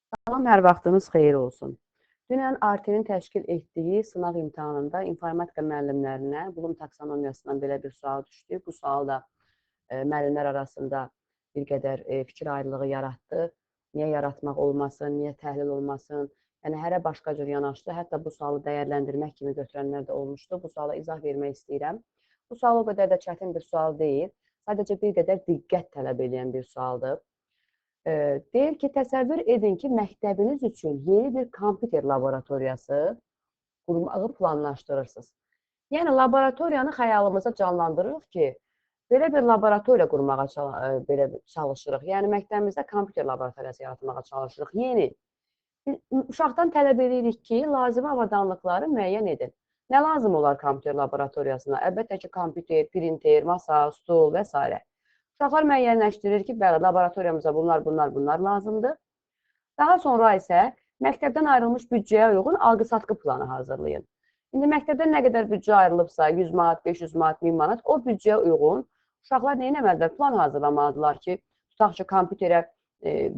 Salam, hər vaxtınız xeyir olsun. Dünən ART-nin təşkil etdiyi sınaq imtahanında informatika müəllimlərinə bulum taksonomiyasından belə bir sual düşdü. Bu sual da müəllimlər arasında bir qədər fikir ayrılığı yaratdı. Niyə yaratmaq olmasın, niyə təhlil olmasın? Yəni, hərə başqa cür yanaşdı. Hətta bu sualı dəyərləndirmək kimi götürənlər də olmuşdu. Bu suala izah vermək istəyirəm. Bu sual o qədər də çətin bir sual deyil. Sadəcə bir qədər diqqət tələb edən bir sualdır. Deyir ki, təsəvvür edin ki, məktəbiniz üçün yeni bir kompüter laboratoriyası qurmağı planlaşdırırsınız. Yəni, laboratoriyanı xəyalımıza canlandırırıq ki, belə bir laboratoriya qurmağa çalışırıq. Yəni, məktəbimizdə kompüter laboratoriyası yaratmağa çalışırıq. Yeni. Uşaqdan tələb edirik ki, lazımi avadanlıqları müəyyən edin. Nə lazım olar kompüter laboratoriyasına? Əlbəttə ki, kompüter, printer, masa, stol və s. Uşaqlar müəyyənləşdirir ki, bəli, laboratoriyamıza bunlar lazımdır. Daha sonra isə məktəbdən ayrılmış büdcəyə uyğun alqı-satqı planı hazırlayın. İndi məktəbdən nə qədər büdcə ayrılıbsa, 100 manat, 500 manat, 1000 manat, o büdcəyə uyğun uşaqlar nə etməlidirlər? Plan hazırlamalıdırlar ki, tutaq ki, kompüterə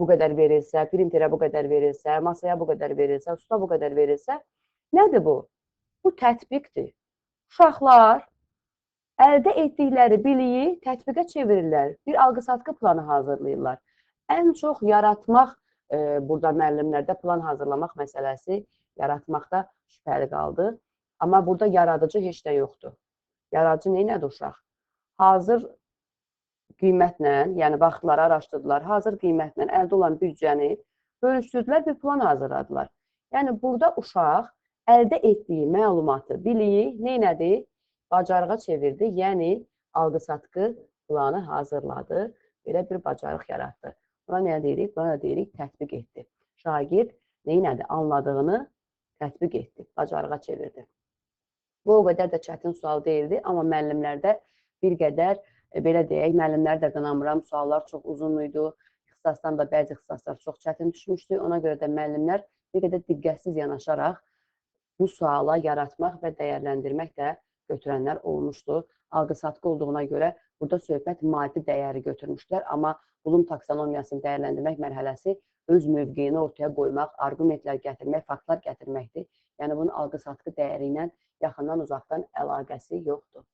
bu qədər verilsə, printerə bu qədər verilsə, masaya bu qədər verilsə, usta bu qədər verilsə, nədir bu? Bu tətbiqdir. Uşaqlar əldə etdikləri biliyi tətbiqə çevirirlər. Bir alqı-satqı planı hazırlayırlar. Ən çox yaratmaq, burada müəllimlərdə plan hazırlamaq məsələsi yaratmaqda şübhəli qaldı. Amma burada yaradıcı heç də yoxdur. Yaradıcı neynədir uşaq? Hazır qiymətlə, yəni vaxtları araşdırdılar, hazır qiymətlə əldə olan büdcəni bölüşdürdülər, bir plan hazırladılar. Yəni, burada uşaq əldə etdiyi məlumatı, biliyi neynədir? Bacarığa çevirdi, yəni alqı-satqı planı hazırladı, belə bir bacarıq yaratdı. Buna nə deyirik? Buna da deyirik, tətbiq etdi. Şagird neynədir? Anladığını tətbiq etdi, bacarığa çevirdi. Bu o qədər də çətin sual deyildi, amma müəllimlərdə bir qədər, belə deyək, müəllimləri də qınamıram, suallar çox uzun idi, ixtisasdan da bəzi ixtisaslar çox çətin düşmüşdü, ona görə də müəllimlər bir qədər diqqətsiz yanaşaraq bu suala yaratmaq və dəyərləndirmək də götürənlər olmuşdu. Alqı-satqı olduğuna görə burada söhbət maddi dəyəri götürmüşlər, amma bulum taksonomiyasını dəyərləndirmək mərhələsi öz mövqeyini ortaya qoymaq, arqumentlər gətirmək, faktlar gətirməkdir. Yəni, bunun alqı-satqı dəyəri ilə yaxından uzaqdan əlaqəsi yoxdur.